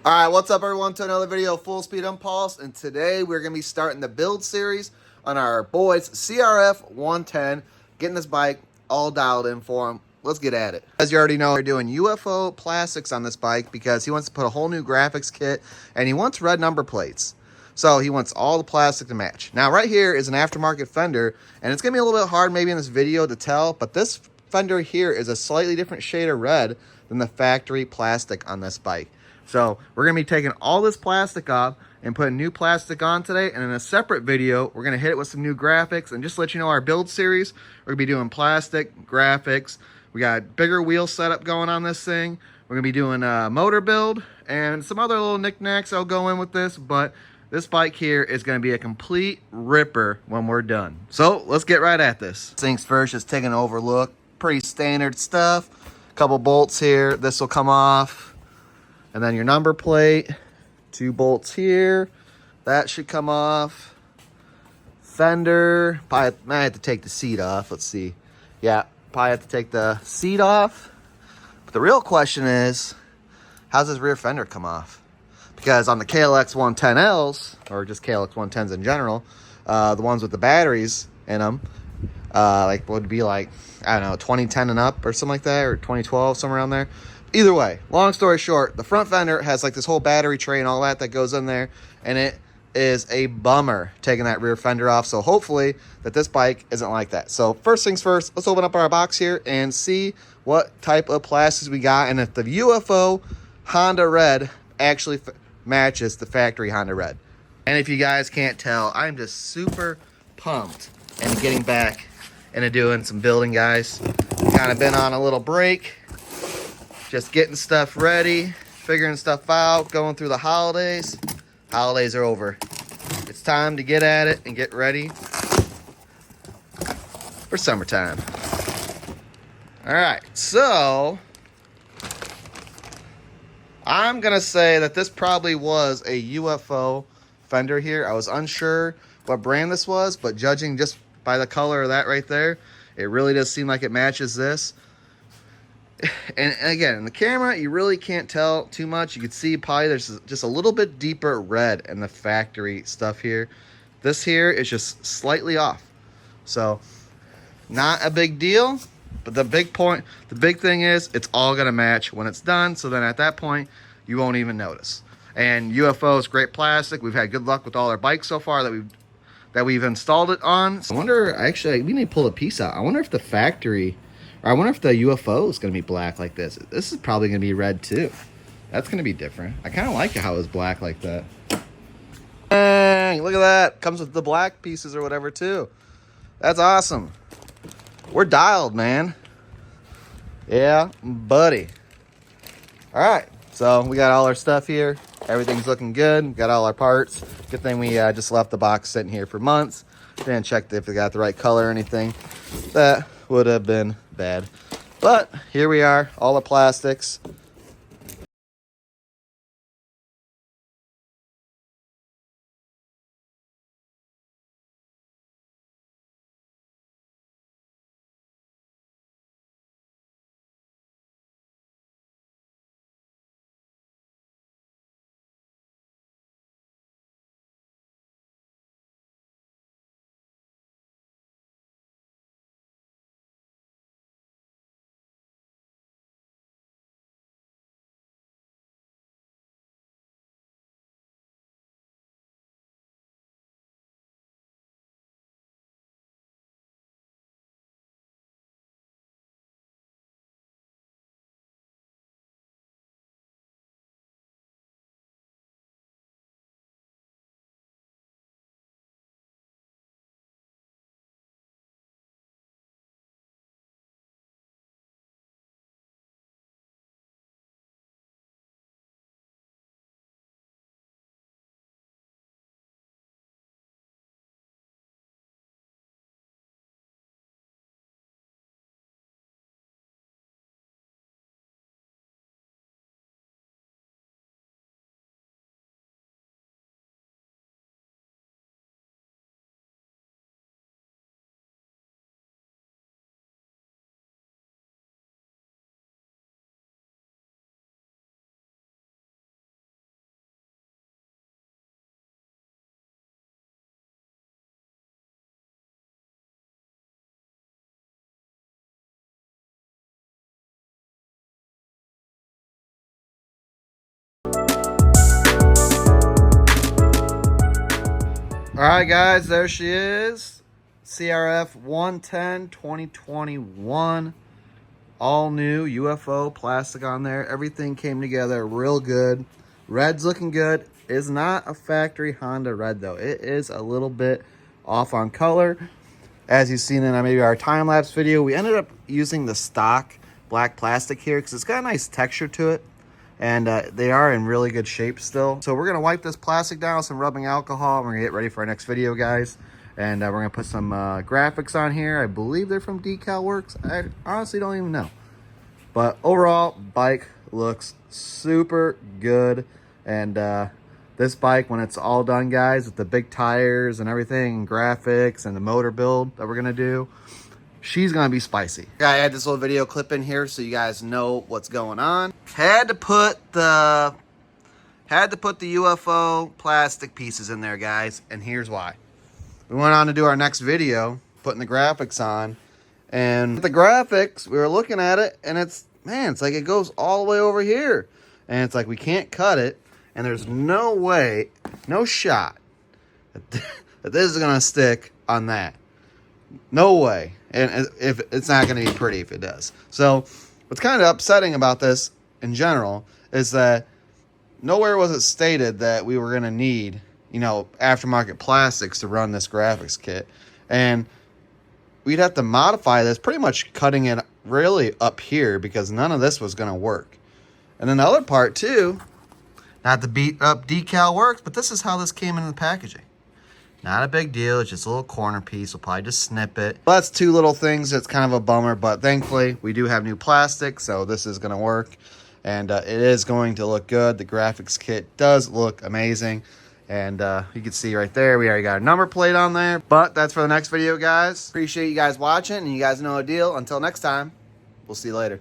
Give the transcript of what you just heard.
All right, what's up everyone, to another video of Full Speed Impulse, and today we're going to be starting the build series on our boys CRF110, getting this bike all dialed in for him. Let's get at it. As you already know, we're doing UFO plastics on this bike because he wants to put a whole new graphics kit and he wants red number plates. So he wants all the plastic to match. Now right here is an aftermarket fender, and it's going to be a little bit hard maybe in this video to tell, but this fender here is a slightly different shade of red than the factory plastic on this bike. So we're going to be taking all this plastic off and putting new plastic on today. And in a separate video, we're going to hit it with some new graphics. And just to let you know, our build series, we're going to be doing plastic, graphics. We got bigger wheel setup going on this thing. We're going to be doing a motor build and some other little knickknacks that'll go in with this. But this bike here is going to be a complete ripper when we're done. So let's get right at this. Things first, just taking an overlook. Pretty standard stuff. Couple bolts here. This will come off. And then your number plate, 2 bolts here. That should come off. Fender, probably might have to take the seat off. Let's see. Yeah, probably have to take the seat off. But the real question is, how's this rear fender come off? Because on the KLX110Ls, or just KLX110s in general, the ones with the batteries in them, like would be like, I don't know, 2010 and up or something like that, or 2012, somewhere around there. Either way, long story short, the front fender has like this whole battery tray and all that goes in there, and it is a bummer taking that rear fender off. So hopefully that this bike isn't like that. So first things first, let's open up our box here and see what type of plastics we got, and if the UFO Honda red actually matches the factory Honda red. And if you guys can't tell, I'm just super pumped and getting back into doing some building, guys. Kind of been on a little break. Just getting stuff ready, figuring stuff out, going through the holidays. Holidays are over. It's time to get at it and get ready for summertime. All right, so I'm gonna say that this probably was a UFO fender here. I was unsure what brand this was, but judging just by the color of that right there, it really does seem like it matches this. And again, in the camera, you really can't tell too much. You can see probably there's just a little bit deeper red in the factory stuff here. This here is just slightly off. So, not a big deal. But the big thing is, it's all going to match when it's done. So then at that point, you won't even notice. And UFO is great plastic. We've had good luck with all our bikes so far that we've installed it on. So I wonder, actually, we need to pull a piece out. I wonder if the factory... I wonder if the UFO is going to be black like this. This is probably going to be red too. That's going to be different. I kind of like it how it's black like that. Dang, look at that. Comes with the black pieces or whatever too. That's awesome. We're dialed, man. Yeah, buddy. All right, so we got all our stuff here. Everything's looking good. We got all our parts. Good thing we just left the box sitting here for months. Didn't check if we got the right color or anything. That would have been bad. But here we are, all the plastics. right, guys, there she is. CRF110 2021. All new UFO plastic on there. Everything came together real good. Red's looking good. Is not a factory Honda red though. It is a little bit off on color. As you've seen in maybe our time-lapse video, we ended up using the stock black plastic here because it's got a nice texture to it. And they are in really good shape still. So we're going to wipe this plastic down with some rubbing alcohol. We're going to get ready for our next video, guys. And we're going to put some graphics on here. I believe they're from Decal Works. I honestly don't even know. But overall, bike looks super good. And this bike, when it's all done, guys, with the big tires and everything, graphics and the motor build that we're going to do, she's going to be spicy. I had this little video clip in here so you guys know what's going on. Had to put the UFO plastic pieces in there, guys, and here's why. We went on to do our next video, putting the graphics on, and the graphics, we were looking at it, and it's like it goes all the way over here. And it's like we can't cut it, and there's no way, no shot that this is going to stick on that. No way. And if it's not going to be pretty if it does. So what's kind of upsetting about this in general is that nowhere was it stated that we were going to need, aftermarket plastics to run this graphics kit. And we'd have to modify this, pretty much cutting it really up here because none of this was going to work. And then the other part too, not to beat up Decal Works, but this is how this came in the packaging. Not a big deal. It's just a little corner piece. We'll probably just snip it. Well, that's two little things. It's kind of a bummer, but thankfully we do have new plastic, so this is going to work. And it is going to look good. The graphics kit does look amazing. And you can see right there, we already got a number plate on there. But that's for the next video, guys. Appreciate you guys watching, and you guys know the deal. Until next time, we'll see you later.